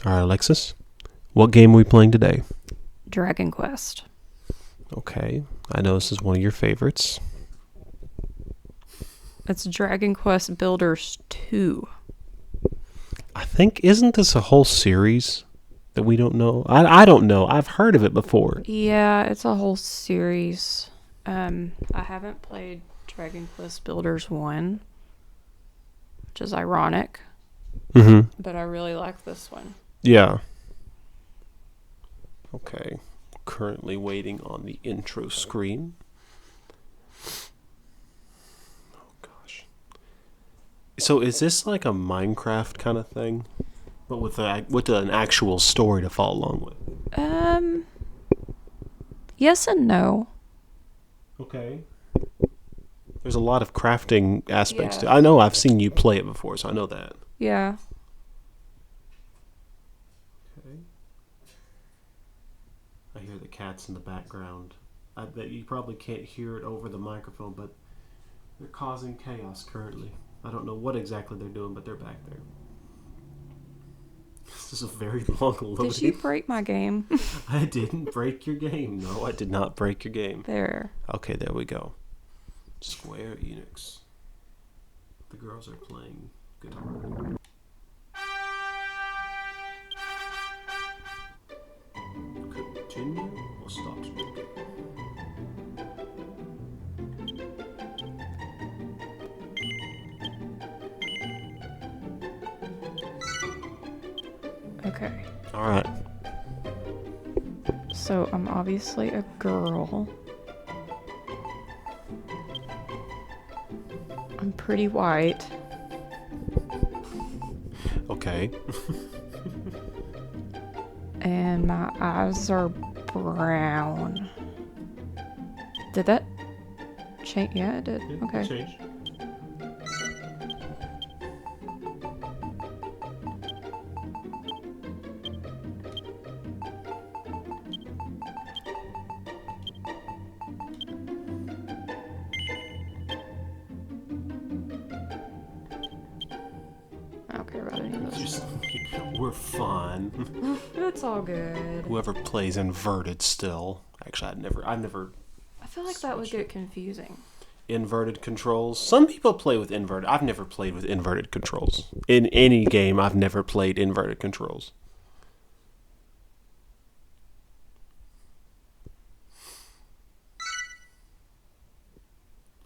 All right, Alexis, what game are we playing today? Dragon Quest. Okay, I know this is one of your favorites. It's Dragon Quest Builders 2. I think, isn't this a whole series that we don't know? I don't know. I've heard of it before. Yeah, it's a whole series. I haven't played Dragon Quest Builders 1, which is ironic, Mm-hmm. but I really like this one. Yeah. Okay. Currently waiting on the intro screen. Oh, gosh. So is this like a Minecraft kind of thing? But with an actual story to follow along with? Yes and no. Okay. There's a lot of crafting aspects to it. Yeah. I know I've seen you play it before, so I know that. Yeah. Okay. I hear the cats in the background. I bet you probably can't hear it over the microphone, but they're causing chaos currently. I don't know what exactly they're doing, but they're back there. This is a very long loading. Did you break my game? I didn't break your game. No, I did not break your game. There. Okay, there we go. Square Enix. The girls are playing guitar. Continue or stop speaking? Okay. All right. So I'm obviously a girl. I'm pretty white. Okay. And my eyes are brown. Did that change? Yeah, it did. Okay. Change. I don't care about any of this. Just, we're fun. It's all good. Whoever plays inverted still. Actually, I never I feel like that would get confusing. inverted controls. Some people play with inverted. I've never played with inverted controls. In any game, I've never played inverted controls.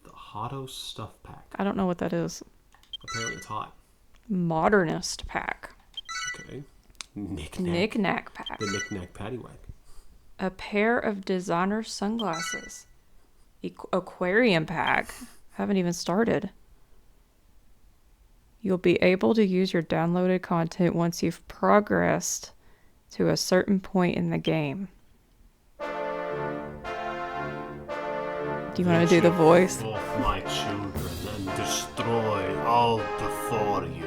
The Hotto Stuff Pack. I don't know what that is. Apparently it's hot. Modernist pack. Okay. Knick-knack. Knick-knack pack. The knick-knack paddywhack. A pair of designer sunglasses. Aquarium pack. Haven't even started. You'll be able to use your downloaded content once you've progressed to a certain point in the game. Do you want to do the voice? Both my children and destroy all before you.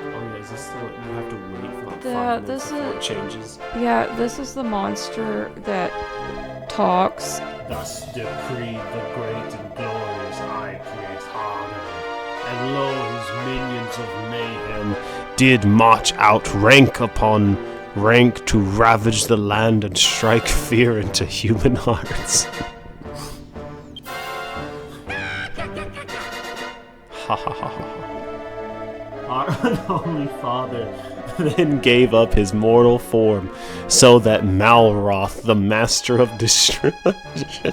Oh yeah, is this the one you have to wait for like 5 minutes before it changes? Yeah, this is the monster that talks. Thus decreed the great and glorious I create Hagen, and lo, his minions of mayhem did march out rank upon rank to ravage the land and strike fear into human hearts. Ha ha ha ha. Our unholy father then gave up his mortal form so that Malroth, the master of destruction,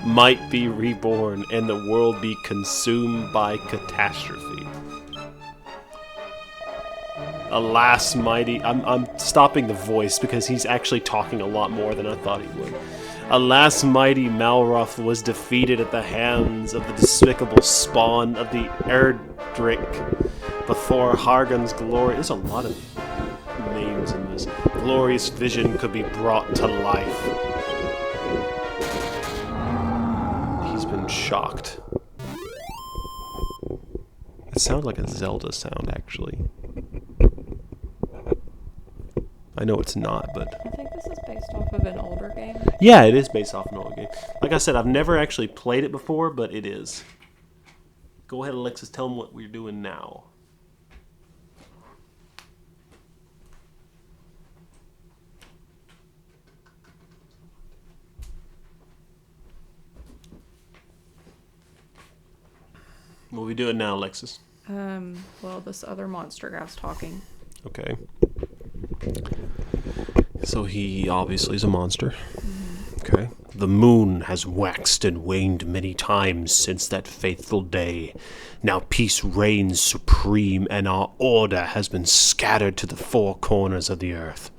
might be reborn and the world be consumed by catastrophe. Alas, mighty... I'm stopping the voice because he's actually talking a lot more than I thought he would. Alas, mighty Malroth was defeated at the hands of the despicable spawn of the Erdrick before Hargon's glory... There's a lot of names in this. Glorious vision could be brought to life. He's been shocked. It sounds like a Zelda sound, actually. I know it's not, but... I think this is based off of an older game. Yeah, it is based off an old game. Like I said, I've never actually played it before, but it is. Go ahead, Alexis. Tell them what we're doing now. What are we doing now, Alexis? Well, this other monster guy's talking. Okay. So he obviously is a monster. Okay. The moon has waxed and waned many times since that fateful day. Now peace reigns supreme, and our order has been scattered to the four corners of the earth.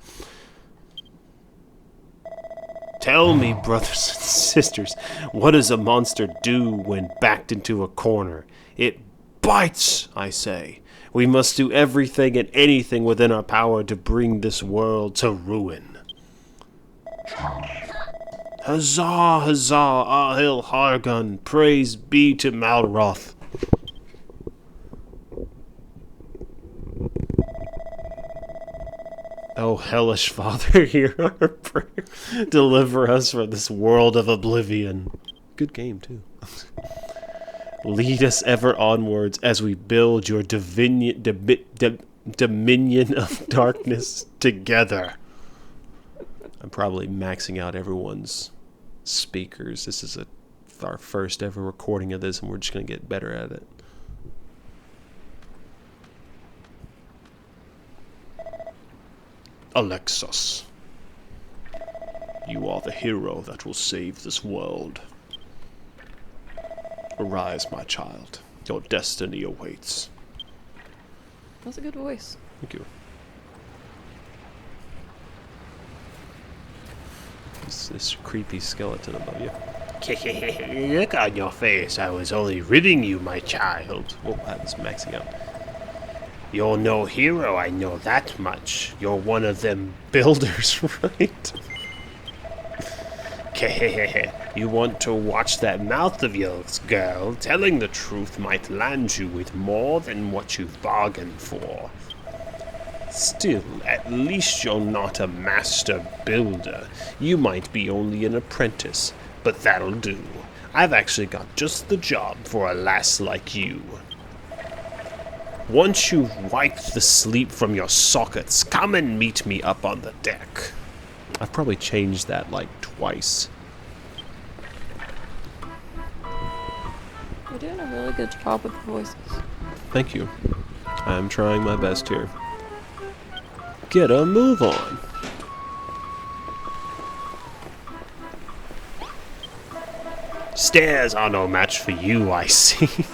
Tell me, brothers and sisters, what does a monster do when backed into a corner? It bites, I say. We must do everything and anything within our power to bring this world to ruin. Huzzah, huzzah, Ahil Hargun, praise be to Malroth. Oh, hellish Father, hear our prayer. Deliver us from this world of oblivion. Good game, too. Lead us ever onwards as we build your dominion of darkness together. I'm probably maxing out everyone's speakers. This is our first ever recording of this, and we're just going to get better at it. Alexis, you are the hero that will save this world. Arise, my child. Your destiny awaits. That's a good voice. Thank you. This creepy skeleton above you. Look on your face. I was only ridding you, my child. Oh, I was maxing out. You're no hero, I know that much. You're one of them builders, right? You want to watch that mouth of yours, girl. Telling the truth might land you with more than what you've bargained for. Still, at least you're not a master builder. You might be only an apprentice, but that'll do. I've actually got just the job for a lass like you. Once you've wiped the sleep from your sockets, come and meet me up on the deck. I've probably changed that like twice. You're doing a really good job with the voices. Thank you. I'm trying my best here. Get a move on. Stairs are no match for you, I see.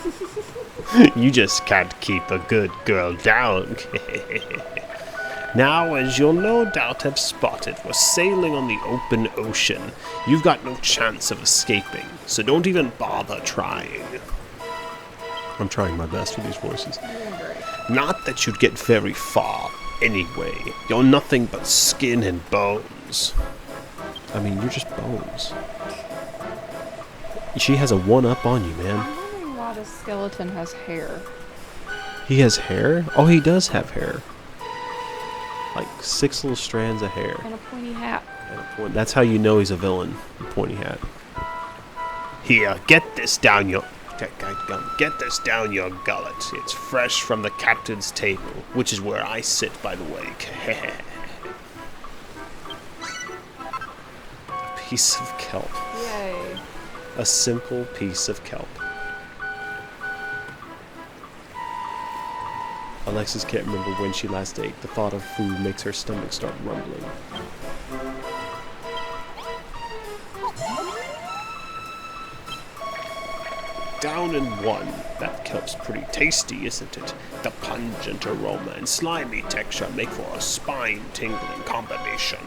You just can't keep a good girl down. Now, as you'll no doubt have spotted, we're sailing on the open ocean. You've got no chance of escaping, so don't even bother trying. I'm trying my best with these voices. Not that you'd get very far, anyway. You're nothing but skin and bones. I mean, you're just bones. She has a one-up on you, man. I'm wondering why this skeleton has hair. He has hair? Oh, he does have hair. Like 6 little strands of hair. And a pointy hat. That's how you know he's a villain. The pointy hat. Here, get this down your gullet. It's fresh from the captain's table, which is where I sit, by the way. A piece of kelp. Yay. A simple piece of kelp. Alexis can't remember when she last ate. The thought of food makes her stomach start rumbling. Down in one. That kelp's pretty tasty, isn't it? The pungent aroma and slimy texture make for a spine-tingling combination.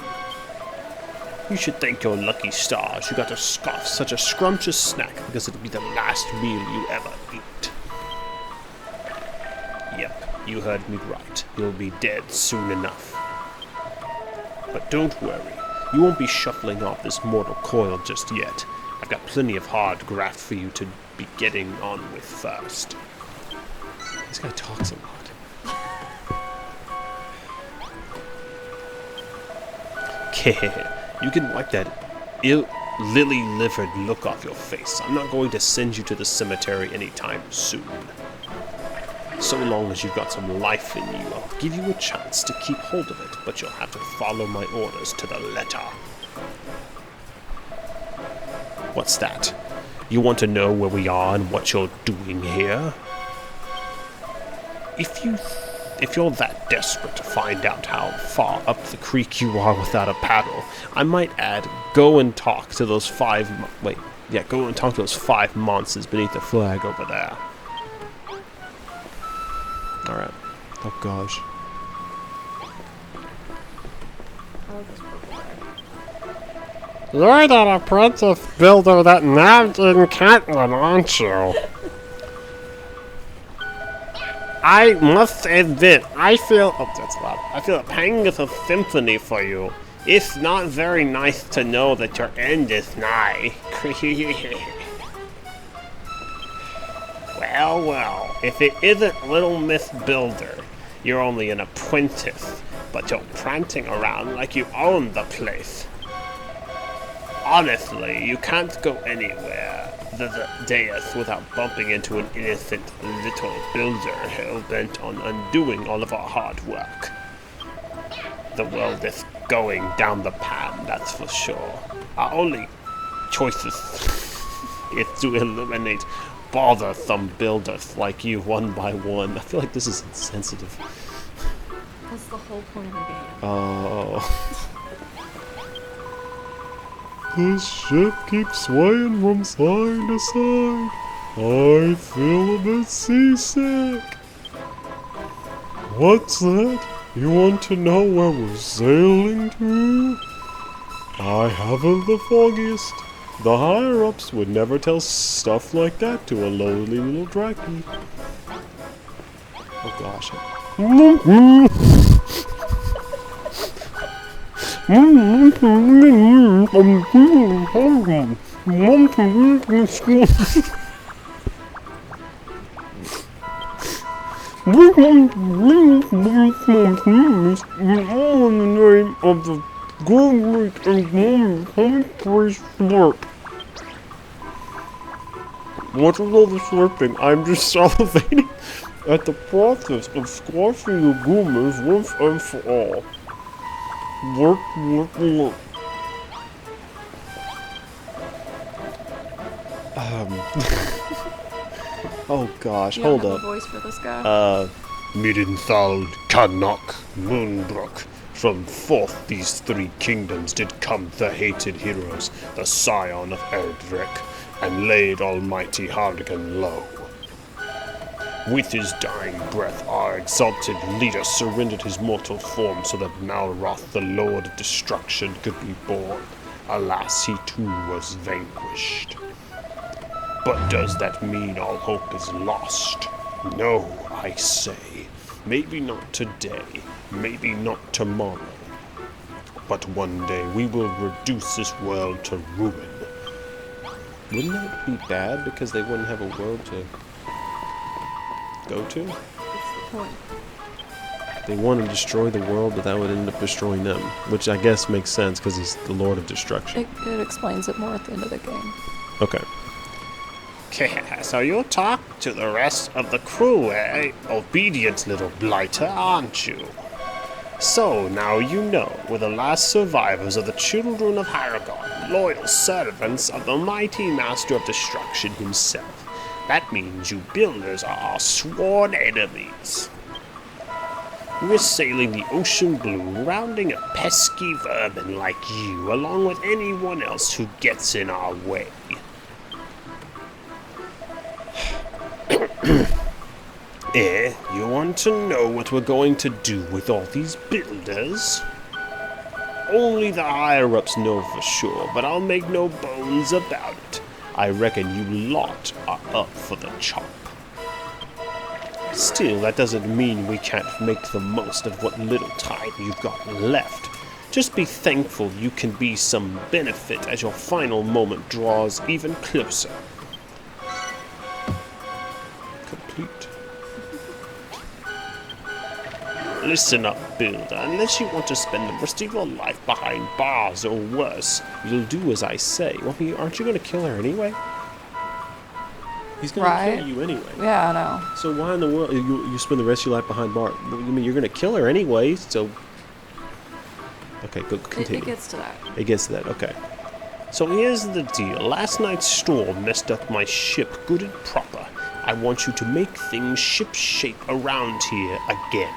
You should thank your lucky stars you got to scoff such a scrumptious snack because it'll be the last meal you ever eat. Yep. You heard me right. You'll be dead soon enough. But don't worry. You won't be shuffling off this mortal coil just yet. I've got plenty of hard graft for you to be getting on with first. This guy talks a lot. You can wipe that lily-livered look off your face. I'm not going to send you to the cemetery anytime soon. So long as you've got some life in you, I'll give you a chance to keep hold of it, but you'll have to follow my orders to the letter. What's that? You want to know where we are and what you're doing here? If you're that desperate to find out how far up the creek you are without a paddle, I might add, go and talk to those five monsters beneath the flag over there. Alright. Oh gosh. You're that apprentice builder that nabbed in Catlin, aren't you? I must admit, I feel a pang of sympathy for you. It's not very nice to know that your end is nigh. Well, if it isn't Little Miss Builder, you're only an apprentice, but you're prancing around like you own the place. Honestly, you can't go anywhere the dais without bumping into an innocent little builder hell-bent on undoing all of our hard work. The world is going down the pan, that's for sure. Our only choices is to eliminate bothersome builders like you one by one. I feel like this is insensitive. That's the whole point of the game. Oh. This ship keeps swaying from side to side. I feel a bit seasick. What's that? You want to know where we're sailing to? I haven't the foggiest. The higher-ups would never tell stuff like that to a lowly little draki. Oh gosh. What is all the slurping? I'm just salivating at the process of squashing the goomers once and for all. Work. Oh gosh, You hold don't up. have a voice for this guy? Midenthal, Karnak, Moonbrook. From forth these three kingdoms did come the hated heroes, the scion of Erdrick, and laid almighty Hardigan low. With his dying breath, our exalted leader surrendered his mortal form so that Malroth, the Lord of Destruction, could be born. Alas, he too was vanquished. But does that mean all hope is lost? No, I say. Maybe not today, maybe not tomorrow. But one day we will reduce this world to ruin. Wouldn't that be bad because they wouldn't have a world to go to? What's the point? They want to destroy the world, but that would end up destroying them. Which I guess makes sense because he's the Lord of Destruction. It explains it more at the end of the game. Okay. So you'll talk to the rest of the crew, eh? Obedient little blighter, aren't you? So now you know we're the last survivors of the children of Haragon, loyal servants of the mighty Master of Destruction himself. That means you builders are our sworn enemies. We're sailing the ocean blue, rounding a pesky vermin like you, along with anyone else who gets in our way. You want to know what we're going to do with all these builders? Only the higher-ups know for sure, but I'll make no bones about it. I reckon you lot are up for the chop. Still, that doesn't mean we can't make the most of what little time you've got left. Just be thankful you can be some benefit as your final moment draws even closer. Complete. Listen up, builder. Unless you want to spend the rest of your life behind bars or worse, you'll do as I say. Well, aren't you going to kill her anyway? He's gonna Right. kill you anyway. Yeah, I know. So why in the world you spend the rest of your life behind bars? You mean you're gonna kill her anyway? So okay, go continue. It gets to that. It gets to that. Okay. So here's the deal. Last night's storm messed up my ship good and proper. I want you to make things ship-shape around here again.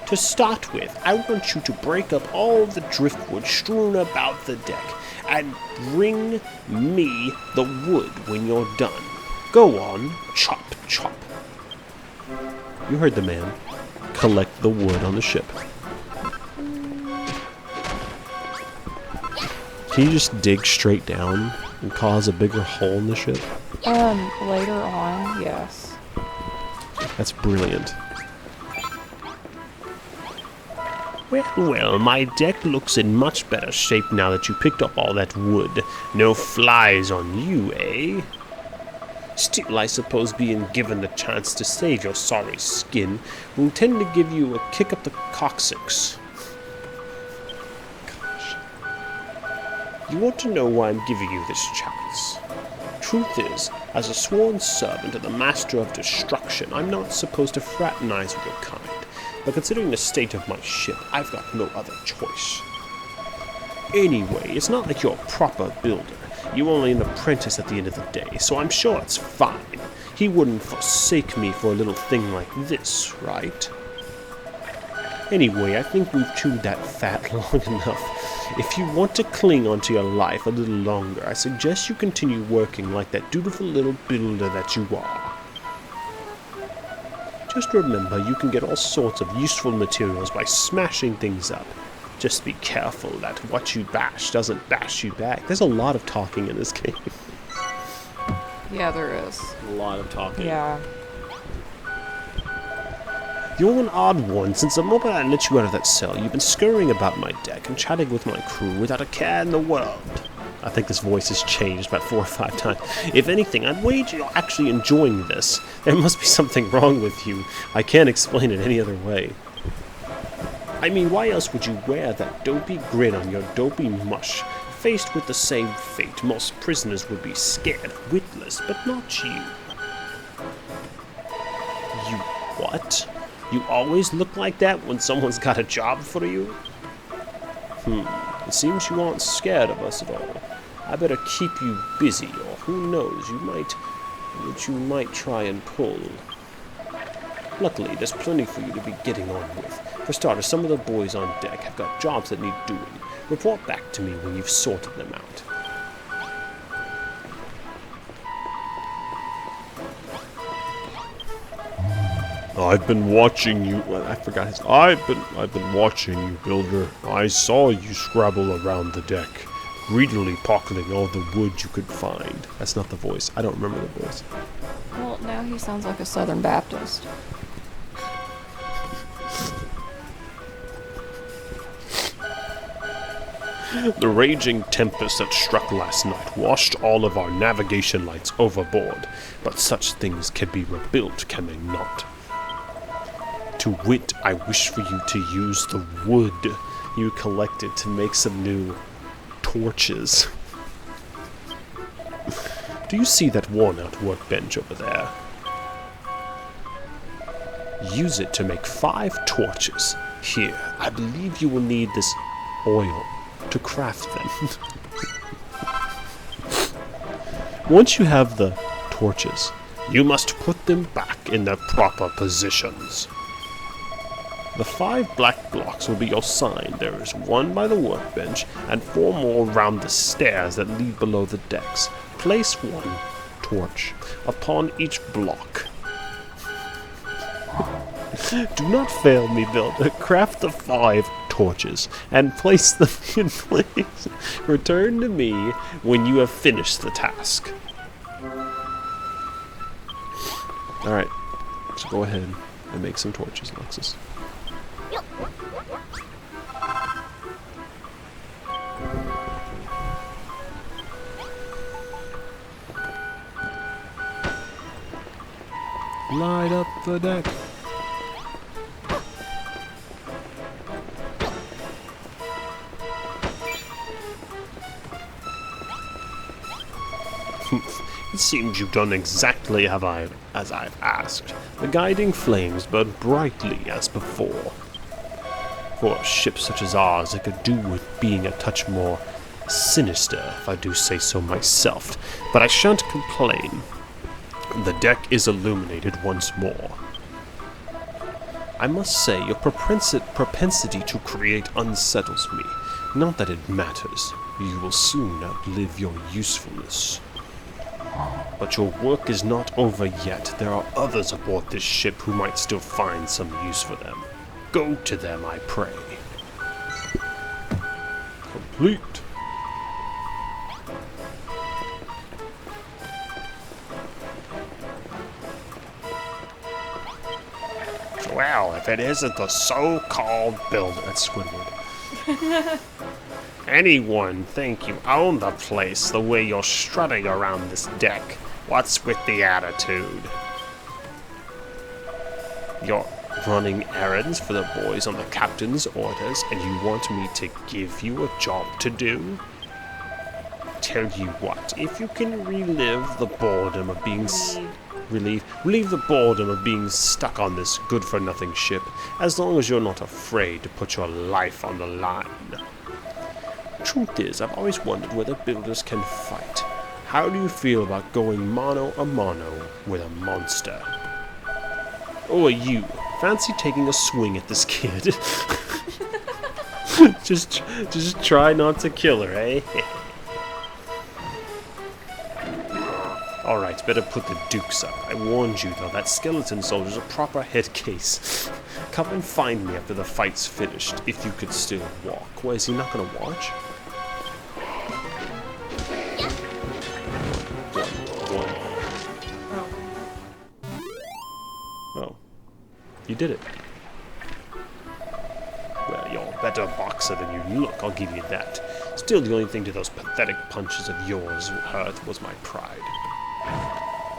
To start with, I want you to break up all the driftwood strewn about the deck and bring me the wood when you're done. Go on, chop, chop. You heard the man. Collect the wood on the ship. Can you just dig straight down and cause a bigger hole in the ship? Later on, yes. That's brilliant. Well, my deck looks in much better shape now that you picked up all that wood. No flies on you, eh? Still, I suppose being given the chance to save your sorry skin will tend to give you a kick up the coccyx. Gosh. You want to know why I'm giving you this chance? Truth is, as a sworn servant of the Master of Destruction, I'm not supposed to fraternize with your kind. But considering the state of my ship, I've got no other choice. Anyway, it's not like you're a proper builder. You're only an apprentice at the end of the day, so I'm sure it's fine. He wouldn't forsake me for a little thing like this, right? Anyway, I think we've chewed that fat long enough. If you want to cling onto your life a little longer, I suggest you continue working like that dutiful little builder that you are. Just remember, you can get all sorts of useful materials by smashing things up. Just be careful that what you bash doesn't bash you back. There's a lot of talking in this game. Yeah, there is. A lot of talking. Yeah. You're an odd one. Since the moment I let you out of that cell, you've been scurrying about my deck and chatting with my crew without a care in the world. I think this voice has changed about 4 or 5 times. If anything, I'd wager you're actually enjoying this. There must be something wrong with you. I can't explain it any other way. I mean, why else would you wear that dopey grin on your dopey mush? Faced with the same fate, most prisoners would be scared, witless, but not you. You what? You always look like that when someone's got a job for you? It seems you aren't scared of us at all. I better keep you busy, or who knows, you might try and pull. Luckily, there's plenty for you to be getting on with. For starters, some of the boys on deck have got jobs that need doing. Report back to me when you've sorted them out. I've been watching you. Well, I forgot his. I've been watching you, builder. I saw you scrabble around the deck, greedily pocketing all the wood you could find. That's not the voice. I don't remember the voice. Well, now he sounds like a Southern Baptist. The raging tempest that struck last night washed all of our navigation lights overboard, but such things can be rebuilt, can they not? To wit, I wish for you to use the wood you collected to make some new torches. Do you see that worn-out workbench over there? Use it to make 5 torches. Here, I believe you will need this oil to craft them. Once you have the torches, you must put them back in their proper positions. The 5 black blocks will be your sign. There is 1 by the workbench, and 4 more round the stairs that lead below the decks. Place 1 torch upon each block. Do not fail me, builder. Craft the 5 torches and place them in place. Return to me when you have finished the task. Alright, so go ahead and make some torches, Alexis. Light up the deck. seems you've done exactly as I've asked. The guiding flames burn brightly as before. For a ship such as ours, it could do with being a touch more sinister, if I do say so myself. But I shan't complain. The deck is illuminated once more. I must say, your propensity to create unsettles me. Not that it matters. You will soon outlive your usefulness. But your work is not over yet. There are others aboard this ship who might still find some use for them. Go to them, I pray. Complete. Well, if it isn't the so-called builder, that's Squidward. Anyone think you own the place the way you're strutting around this deck? What's with the attitude? You're running errands for the boys on the captain's orders, and you want me to give you a job to do? Tell you what, if you can relive the boredom of being relieve the boredom of being stuck on this good-for-nothing ship, as long as you're not afraid to put your life on the line. Truth is, I've always wondered whether builders can fight. How do you feel about going mano-a-mano with a monster? Or you, fancy taking a swing at this kid? just try not to kill her, eh? Alright, better put the dukes up. I warned you, though, that skeleton soldier's a proper head case. Come and find me after the fight's finished, if you could still walk. Why, is he not gonna watch? Oh. You did it. Well, you're a better boxer than you look, I'll give you that. Still, the only thing to those pathetic punches of yours hurt was my pride.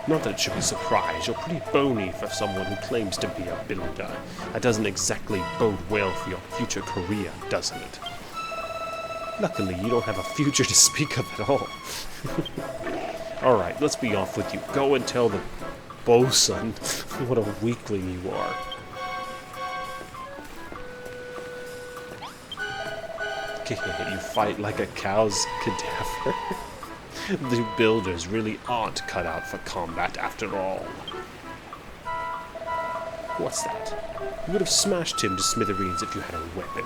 Not that it should be surprised, you're pretty bony for someone who claims to be a builder. That doesn't exactly bode well for your future career, doesn't it? Luckily, you don't have a future to speak of at all. Alright, let's be off with you. Go and tell the bosun what a weakling you are. You fight like a cow's cadaver. The builders really aren't cut out for combat after all. What's that? You would have smashed him to smithereens if you had a weapon.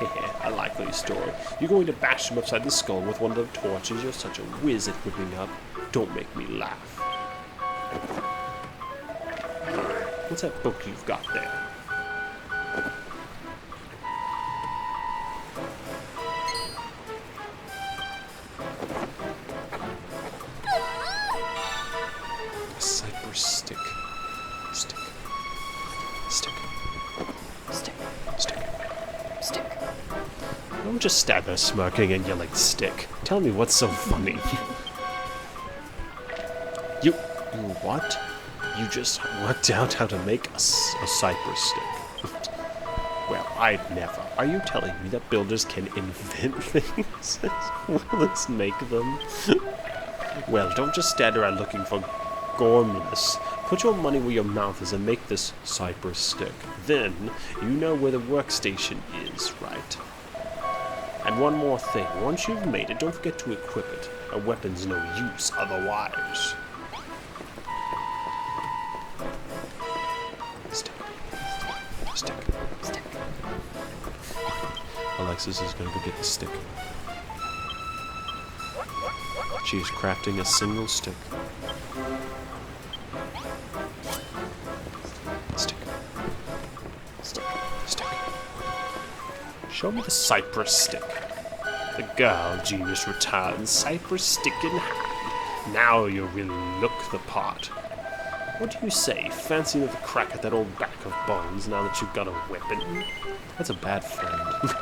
Yeah, I like your story. You're going to bash him upside the skull with one of the torches. You're such a whiz at whipping up. Don't make me laugh. What's that book you've got there? Stick. Stick. Stick. Stick. Stick. Stick. Don't just stand there smirking and yelling stick. Tell me what's so funny. You what? You just worked out how to make a cypress stick. Well, I'd never. Are you telling me that builders can invent things? Let's make them. Well, don't just stand around looking for gormless. Put your money where your mouth is and make this cypress stick. Then, you know where the workstation is, right? And one more thing. Once you've made it, don't forget to equip it. A weapon's no use otherwise. Stick. Stick. Stick. Alexis is gonna go get the stick. She is crafting a single stick. Stick. Stick. Stick. Show me the cypress stick. The girl genius returns, cypress stick in hand. Now you really look the part. What do you say? Fancy another crack at that old back of bones now that you've got a weapon? That's a bad friend.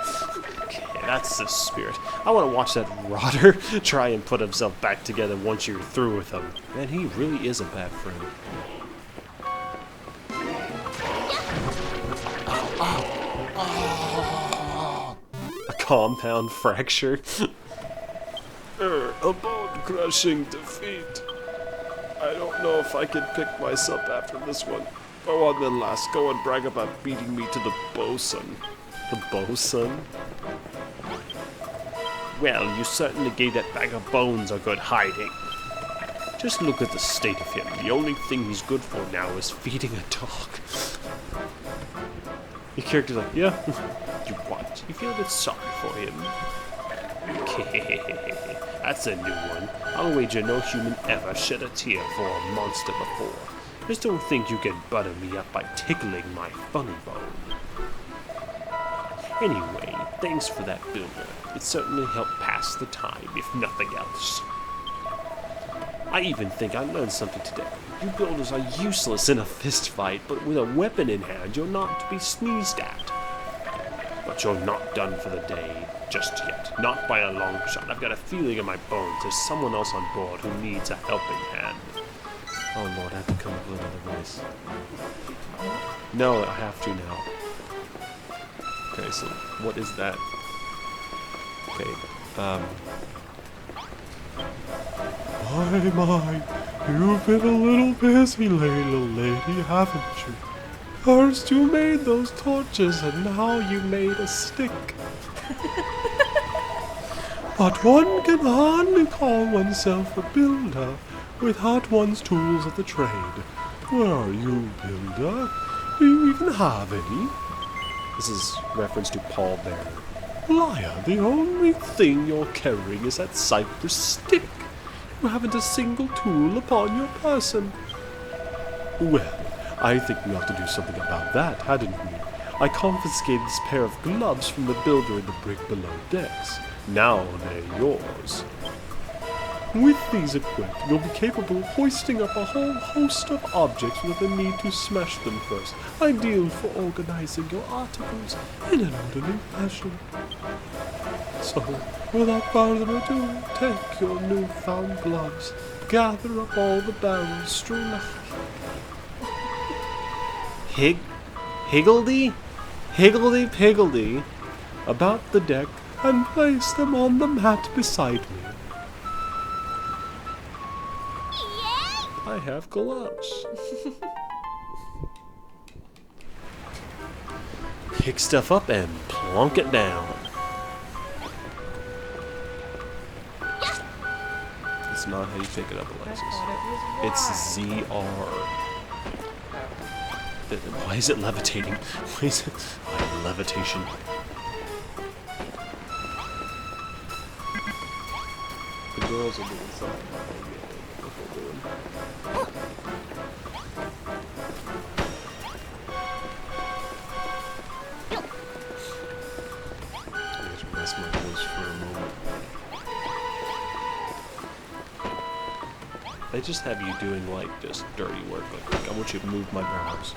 Okay, that's the spirit. I want to watch that rotter try and put himself back together once you're through with him. Man, he really is a bad friend. A compound fracture. Aboard crushing defeat. I don't know if I can pick myself after this one. Go on then, lass. Go and brag about beating me to the bosun. The bosun? Well, you certainly gave that bag of bones a good hiding. Just look at the state of him. The only thing he's good for now is feeding a dog. Your character's like, yeah. You what? You feel a bit sorry for him? That's a new one. I'll wager no human ever shed a tear for a monster before. Just don't think you can butter me up by tickling my funny bone. Anyway, thanks for that, builder. It certainly helped pass the time, if nothing else. I even think I learned something today. You builders are useless in a fist fight, but with a weapon in hand, you're not to be sneezed at. But you're not done for the day just yet. Not by a long shot. I've got a feeling in my bones there's someone else on board who needs a helping hand. Oh Lord, I have to come up with another voice. No, I have to now. Okay, so what is that? Okay, My, you've been a little busy lately, lady, haven't you? First you made those torches, and now you made a stick. But one can hardly call oneself a builder without one's tools of the trade. Where are you, builder? Do you even have any? this is reference to Paul Bearer. Liar, the only thing you're carrying is that cypress stick. You haven't a single tool upon your person. Well, I think we ought to do something about that, hadn't we? I confiscated this pair of gloves from the builder in the brig below decks. Now they're yours. With these equipped, you'll be capable of hoisting up a whole host of objects without the need to smash them first, ideal for organizing your articles in an orderly fashion. So, without further ado, take your newfound gloves, gather up all the barrels strewn Higgledy-piggledy about the deck, and place them on the mat beside me. I have gloves. Pick stuff up and plonk it down. It's not how you pick it up, Alexis. It's ZR. Why is it levitating? Why is it levitation? The girls are doing something. What they're doing. I just rest my voice for a moment. They just have you doing like just dirty work. Like I want you to move my brows.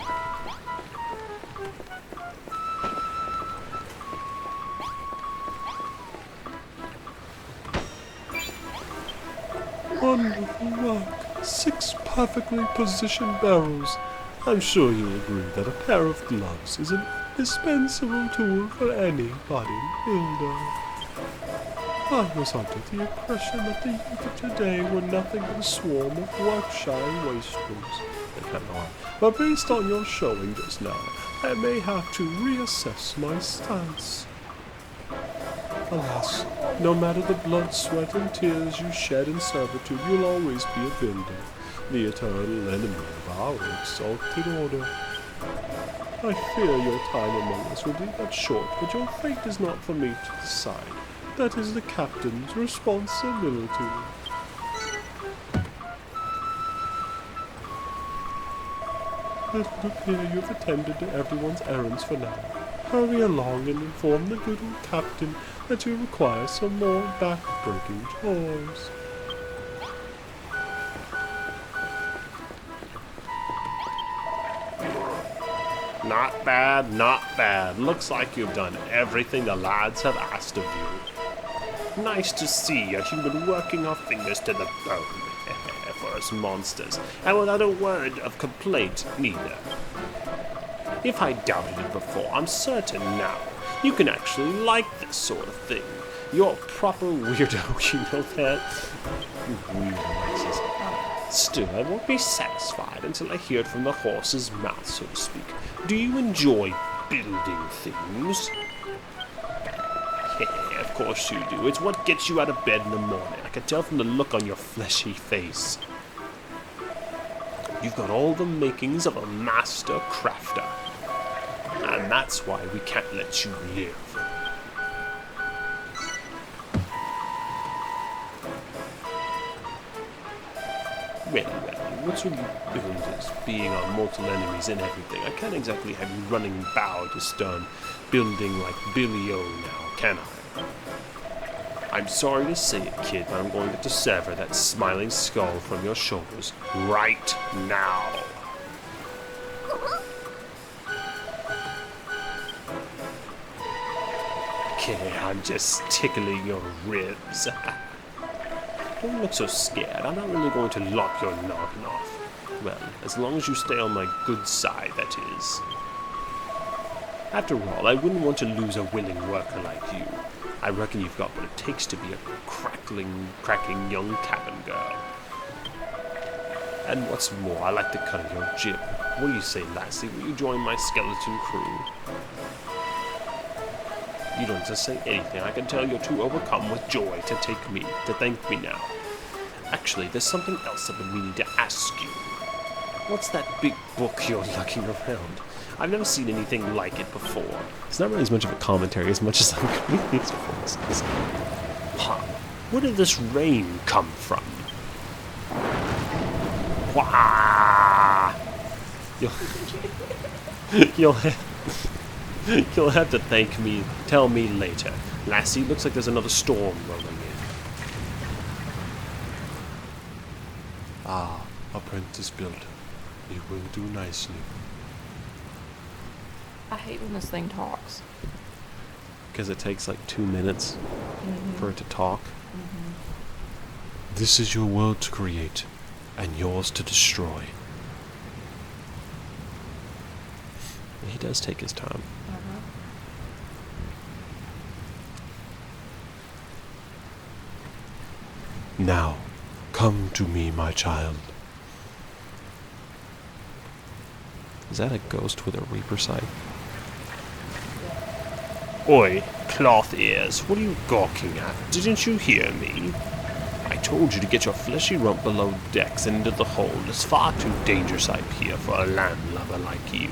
Wonderful work. 6 perfectly positioned barrels. I'm sure you'll agree that a pair of gloves is an indispensable tool for any budding builder. I was under the impression that the youth of today were nothing but a swarm of work-shy wastrels. They kind of are. But based on your showing just now, I may have to reassess my stance. Alas, no matter the blood, sweat, and tears you shed in servitude, you'll always be a builder, the eternal enemy of our exalted order. I fear your time among us will be but short, but your fate is not for me to decide. That is the captain's responsibility. It would appear you have attended to everyone's errands for now. Hurry along and inform the good old captain that you require some more back-breaking chores. Not bad, not bad. Looks like you've done everything the lads have asked of you. Nice to see a human working our fingers to the bone for us monsters, and without a word of complaint neither. If I doubted it before, I'm certain now. You can actually like this sort of thing. You're a proper weirdo, you know that? relaxes. Still, I won't be satisfied until I hear it from the horse's mouth, so to speak. Do you enjoy building things? Yeah, of course you do. It's what gets you out of bed in the morning. I can tell from the look on your fleshy face. You've got all the makings of a master crafter. And that's why we can't let you live. Well, what's with you builders being our mortal enemies and everything? I can't exactly have you running bow to stern, building like Billy O now, can I? I'm sorry to say it, kid, but I'm going to sever that smiling skull from your shoulders right now. Okay, I'm just tickling your ribs. Don't look so scared. I'm not really going to lop your noggin off. Well, as long as you stay on my good side, that is. After all, I wouldn't want to lose a willing worker like you. I reckon you've got what it takes to be a cracking young cabin girl. And what's more, I like the cut of your jib. What do you say, lassie? Will you join my skeleton crew? You don't have to say anything. I can tell you're too overcome with joy to thank me now. Actually, there's something else I've been meaning to ask you. What's that big book you're lugging around? I've never seen anything like it before. It's not really as much of a commentary as much as I'm reading these voices. Huh. Where did this rain come from? Wah! You'll have to tell me later. Lassie, looks like there's another storm rolling in. Ah, apprentice builder. You will do nicely. I hate when this thing talks. Because it takes like 2 minutes for it to talk. This is your world to create, and yours to destroy. He does take his time. Now, come to me, my child. Is that a ghost with a reaper sight? Oi, cloth ears, what are you gawking at? Didn't you hear me? I told you to get your fleshy rump below decks and into the hold. It's far too dangerous up here for a landlubber like you.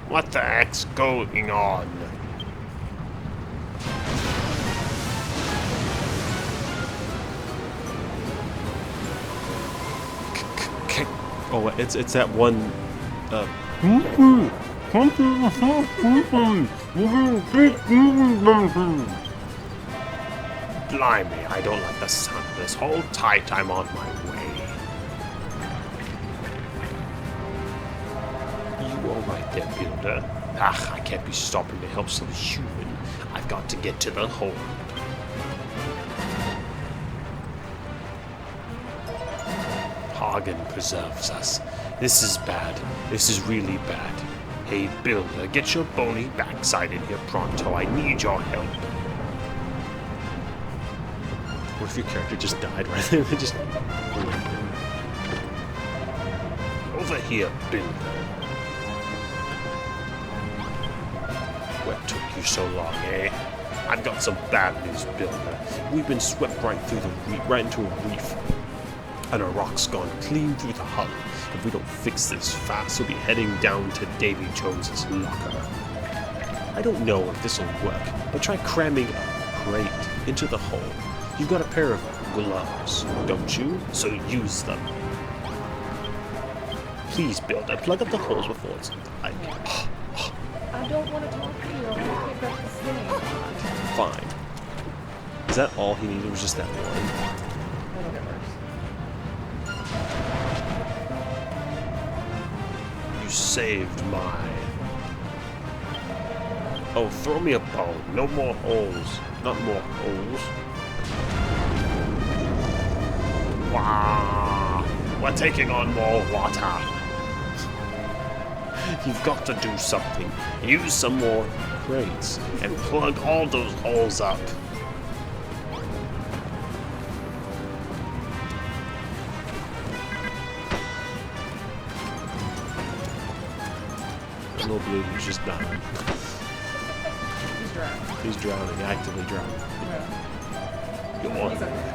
What the heck's going on? Oh, it's that one. Blimey, I don't like the sound of this. Hold tight, I'm on my way. You all right there, builder? I can't be stopping to help some human. I've got to get to the hold. Hagen preserves us. This is bad. This is really bad. Hey, builder, get your bony backside in here pronto. I need your help. What if your character just died right there? Just over here, builder. What took you so long, eh? I've got some bad news, builder. We've been swept right into a reef. And a rock's gone clean through the hull. If we don't fix this fast, we'll be heading down to Davy Jones's locker. I don't know if this'll work, but try cramming a crate into the hole. You've got a pair of gloves, don't you? So use them. Please, builder, plug up the holes before it's like. I don't want to talk to you. I want to pick up this thing. Fine. Is that all he needed? Was just that one? You saved my... Oh, throw me a bone. No more holes. Not more holes. Wow. We're taking on more water. You've got to do something. Use some more crates and plug all those holes up. Little blue is just dying. He's drowning, actively drowning.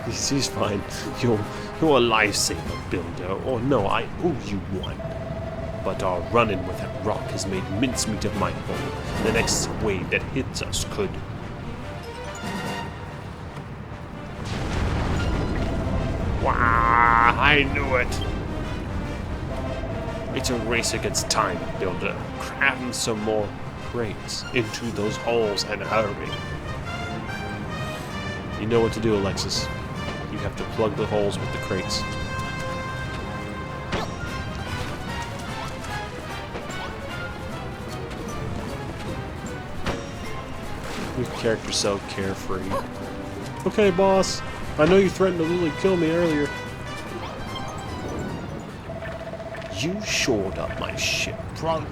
He's fine. You're a lifesaver, Builder. Oh no, I owe you one. But our run-in with that rock has made mincemeat of my home. The next wave that hits us could... Wah! I knew it. It's a race against time, Builder. Cram some more crates into those holes and hurry. You know what to do, Alexis. You have to plug the holes with the crates. Your character's so carefree. Okay, boss. I know you threatened to literally kill me earlier. You shored up my ship.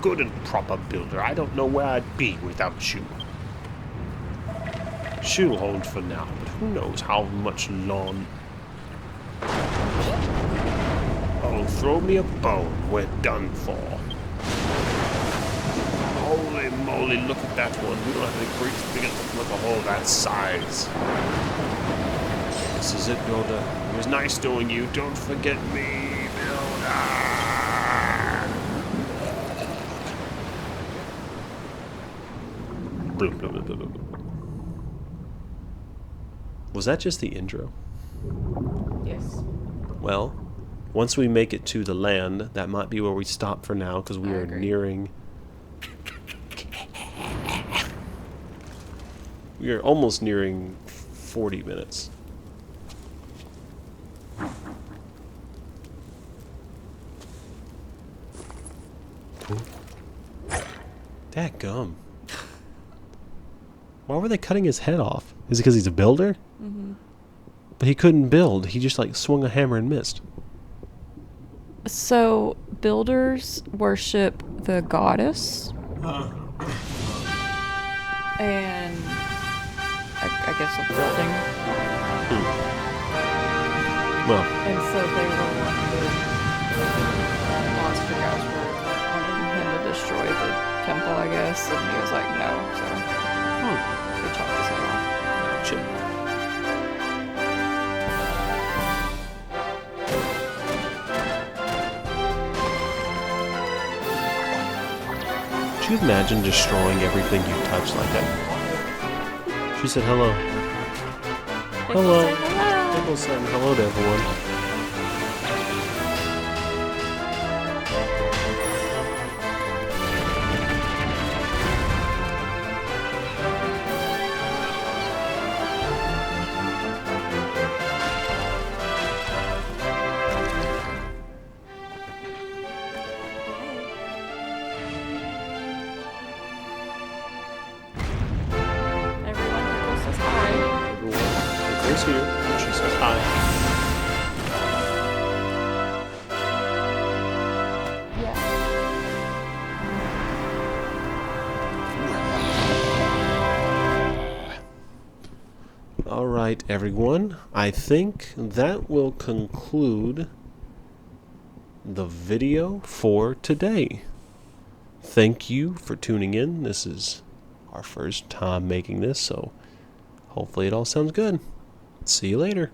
Good and proper, Builder. I don't know where I'd be without you. She'll hold for now, but who knows how much long. Oh, throw me a bone. We're done for. Holy moly, look at that one. We don't have any crates big enough to plug a hole that size. This is it, Builder. It was nice knowing you. Don't forget me, Builder. Blah, blah, blah, blah, blah. Was that just the intro? Yes. Well, once we make it to the land, that might be where we stop for now, because we I are agree. nearing... We are almost nearing 40 minutes. Dadgum. Why were they cutting his head off? Is it because he's a builder? Mm-hmm. But he couldn't build. He just like swung a hammer and missed. So, builders worship the goddess. And I guess a building. Well, And so they were wanting the monster guys were wanting him to destroy the temple, I guess. And he was like, no. So they chopped his head off. shit. Could you imagine destroying everything you touch like that? She said hello. Hello. People saying hello to everyone. Everyone here says hi. Everyone is here. And she says hi. Yeah. Alright, everyone. I think that will conclude the video for today. Thank you for tuning in. This is our first time making this, so hopefully it all sounds good. See you later.